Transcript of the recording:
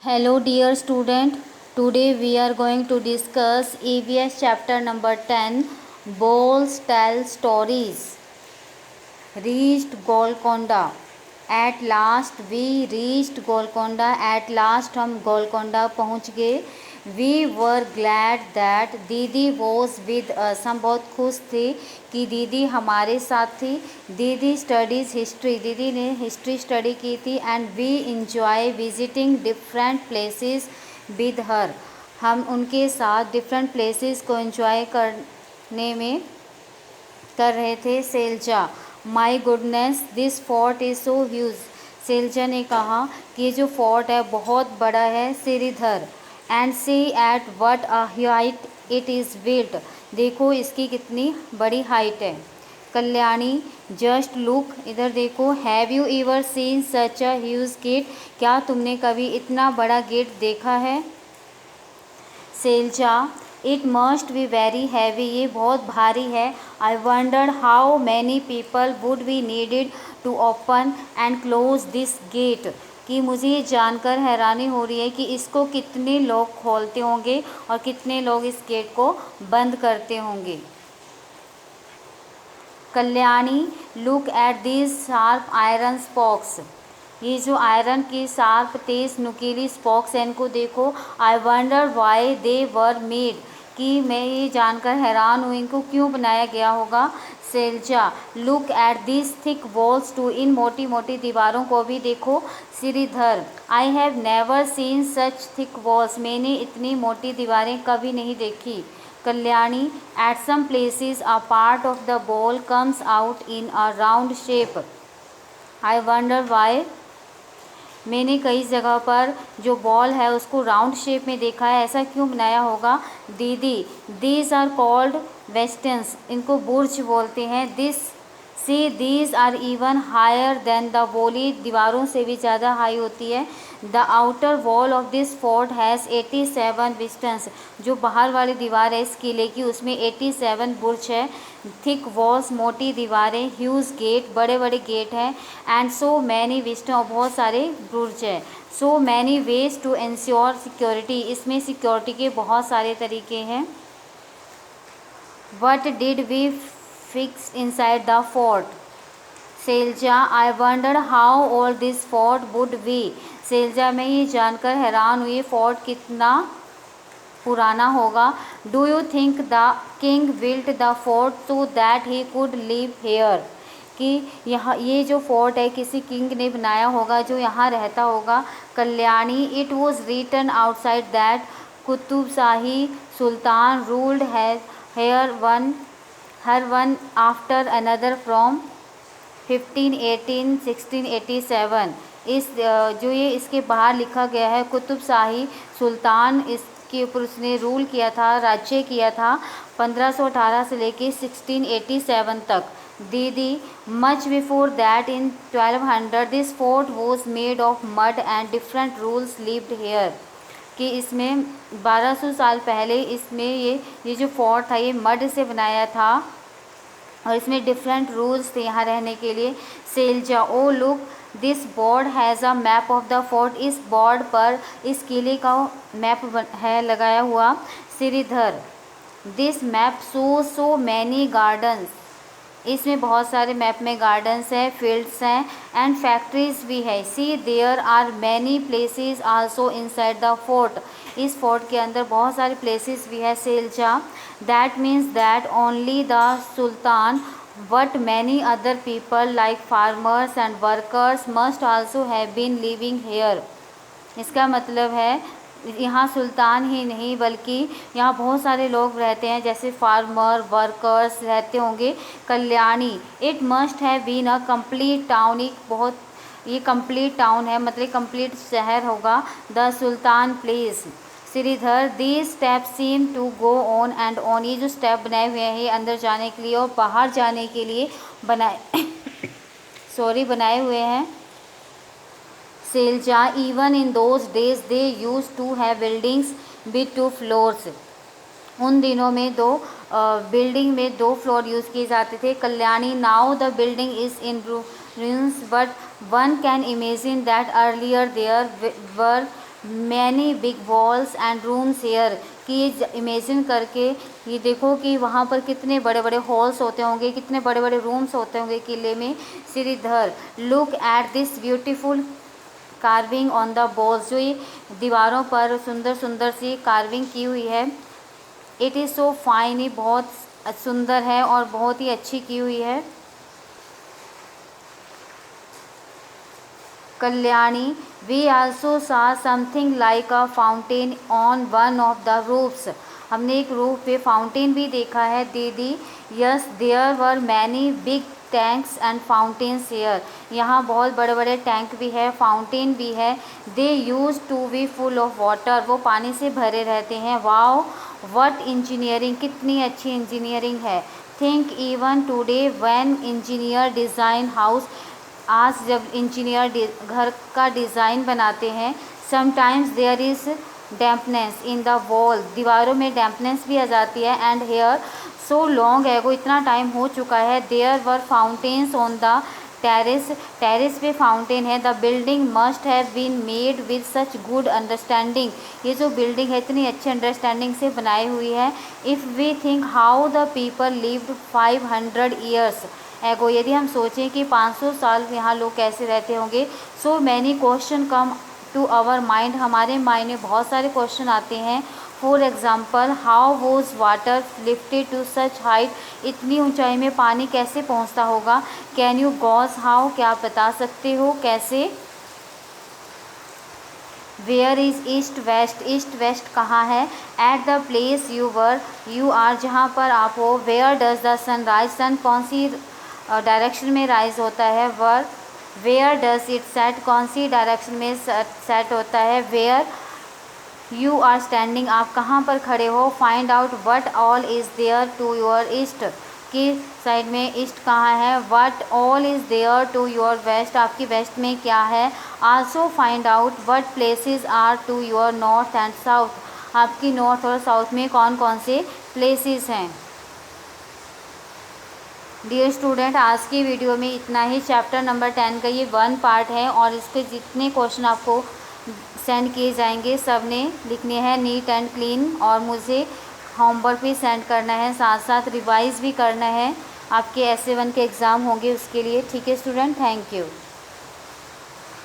Hello dear student, today we are going to discuss EVS chapter number 10, Balls Tell Stories. Reached Golconda. At last we reached Golconda. At last हम गोलकोंडा पहुंच गए. We were glad that दीदी was with us. हम बहुत खुश थे कि दीदी हमारे साथ थी. दीदी स्टडीज़ हिस्ट्री. दीदी ने हिस्ट्री स्टडी की थी. And we enjoy visiting different places with her. हम उनके साथ डिफरेंट प्लेसेस को एंजॉय करने में कर रहे थे. Selja. My goodness this fort is so huge. Selja ने कहा कि ये जो फोर्ट है बहुत बड़ा है. Shridhar. And see at what a height it is built. देखो इसकी कितनी बड़ी हाइट है. कल्याणी. Just look. इधर देखो. Have you ever seen such a huge gate. क्या तुमने कभी इतना बड़ा गेट देखा है. Selja. It must be very heavy. ये बहुत भारी है. I wondered how many people would be needed to open and close this gate. कि मुझे ये जानकर हैरानी हो रही है कि इसको कितने लोग खोलते होंगे और कितने लोग इस गेट को बंद करते होंगे. Kalyani. Look at this sharp iron स्पॉक्स. ये जो आयरन की शार्प तेज नुकीली स्पॉक्स हैं इनको देखो. आई wonder why they were made. कि मैं ये जानकर हैरान हूँ इनको क्यों बनाया गया होगा. Selja. Look at this thick walls too. इन मोटी मोटी दीवारों को भी देखो. Shridhar. I have never seen such thick walls. मैंने इतनी मोटी दीवारें कभी नहीं देखी. Kalyani. At some places a part of the ball comes out in a round shape. I wonder why. मैंने कई जगह पर जो बॉल है उसको राउंड शेप में देखा है. ऐसा क्यों बनाया होगा. दीदी. दीज आर कॉल्ड वेस्टर्न्स. इनको बुर्ज बोलते हैं. This see these are even higher than the walls. दीवारों से भी ज़्यादा हाई होती है. The outer wall of this fort has 87 bastions. जो बाहर वाली दीवार है इस किले की उसमें 87 बुर्ज है. थिक वॉल्स मोटी दीवारें. ह्यूज गेट बड़े बड़े गेट हैं. एंड सो मैनी विस्टन और बहुत सारे बुर्ज है. So many ways to ensure security. इसमें सिक्योरिटी के बहुत सारे तरीके हैं. What did we fix inside the fort. Selja. I wonder how old this fort would be. Selja. मैं ये जानकर हैरान हुई फोर्ट कितना पुराना होगा. Do you think the king built the fort so that he could live here. कि यहाँ ये जो फोर्ट है किसी किंग ने बनाया होगा जो यहाँ रहता होगा. Kalyani. It was written outside that Qutb Shahi sultan ruled here हर वन आफ्टर अनदर फ्रॉम 1518 1687. इस जो ये इसके बाहर लिखा गया है कुतुब शाही सुल्तान इसके ऊपर उसने रूल किया था राज्य किया था 1518 से लेके 1687 तक. दीदी. Much before that in 1200 this fort was made of mud and different rules lived hair. कि इसमें 1200 साल पहले इसमें ये जो फोर्ट था ये मड से बनाया था और इसमें डिफरेंट रूल्स थे यहाँ रहने के लिए. Selja. Oh look this board has a map of the fort. इस बोर्ड पर इस किले का मैप है लगाया हुआ. Shridhar. This map so many gardens. इसमें बहुत सारे मैप में गार्डन्स हैं फील्ड्स हैं एंड फैक्ट्रीज भी है. See there are many places also inside the fort. इस फोर्ट के अंदर बहुत सारे प्लेसेस भी है. Selja. That means that only the sultan but many other people like farmers and workers must also have been living here. इसका मतलब है यहाँ सुल्तान ही नहीं बल्कि यहाँ बहुत सारे लोग रहते हैं जैसे फार्मर वर्कर्स रहते होंगे. Kalyani. It must have been a complete town. एक बहुत ये कंप्लीट टाउन है मतलब कंप्लीट शहर होगा. The sultan place. Sridhar. These steps seem to go on and on. ये जो स्टेप बनाए हुए हैं अंदर जाने के लिए और बाहर जाने के लिए बनाए हुए हैं. Selja. Even in those days they use to have buildings with 2 floors. उन दिनों में बिल्डिंग में 2 फ्लोर यूज़ किए जाते थे. Kalyani. Now the building is in ruins but one can imagine that earlier there were many big walls and rooms here, कि ये imagine करके ये देखो कि वहाँ पर कितने बड़े बड़े हॉल्स होते होंगे, कितने बड़े बड़े रूम्स होते होंगे किले में। Sridhar, look at this beautiful carving on the walls, जो ये दीवारों पर सुंदर सुंदर सी कार्विंग की हुई है। इट इज़ सो फाइन, ये बहुत सुंदर है और बहुत ही अच्छी की हुई है। Kalyani, we also saw something like a fountain on one of the roofs, हमने एक रूफ पे फाउंटेन भी देखा है। दीदी, yes there were many big tanks and fountains here, यहाँ बहुत बड़े बड़े टैंक भी है, फाउंटेन भी है। They use to be full of water, वो पानी से भरे रहते हैं। वाओ व्हाट इंजीनियरिंग, कितनी अच्छी इंजीनियरिंग है। Think even today when engineer design house, आज जब इंजीनियर घर का डिज़ाइन बनाते हैं, sometimes there is dampness in the wall, दीवारों में डैम्पनेस भी आ जाती है। And here so long ago, इतना टाइम हो चुका है। There were fountains on the terrace, terrace पे फाउंटेन है। The building must have been made with such good understanding, ये जो बिल्डिंग है इतनी अच्छी अंडरस्टैंडिंग से बनाई हुई है। If we think how the people lived 500 years ago, यदि हम सोचें कि 500 साल यहाँ लोग कैसे रहते होंगे। So many question come to our mind, हमारे माइंड में बहुत सारे क्वेश्चन आते हैं। For example, how was water lifted to such height, इतनी ऊंचाई में पानी कैसे पहुंचता होगा। कैन यू गॉस हाउ, क्या आप बता सकते हो कैसे। Where is east west, east west कहाँ है। At the place you are, जहाँ पर आप हो। Where does the sun rise, sun कौन सी डायरेक्शन में राइज होता है। वेयर डज इट सेट, कौन सी डायरेक्शन में सेट होता है। वेयर यू आर स्टैंडिंग, आप कहाँ पर खड़े हो। Find out what all is there to your east, की साइड में ईस्ट कहाँ है। What all is there to your west, आपकी वेस्ट में क्या है। Also find out what places are to your north and south, आपकी नॉर्थ और साउथ में कौन कौन से प्लेसेस हैं। डियर स्टूडेंट, आज की वीडियो में इतना ही। चैप्टर नंबर 10 का ये 1 पार्ट है और इसके जितने क्वेश्चन आपको सेंड किए जाएंगे सब ने लिखने हैं नीट एंड क्लीन, और मुझे होमवर्क भी सेंड करना है, साथ साथ रिवाइज़ भी करना है। आपके ऐसे 1 के एग्ज़ाम होंगे उसके लिए। ठीक है स्टूडेंट, थैंक यू।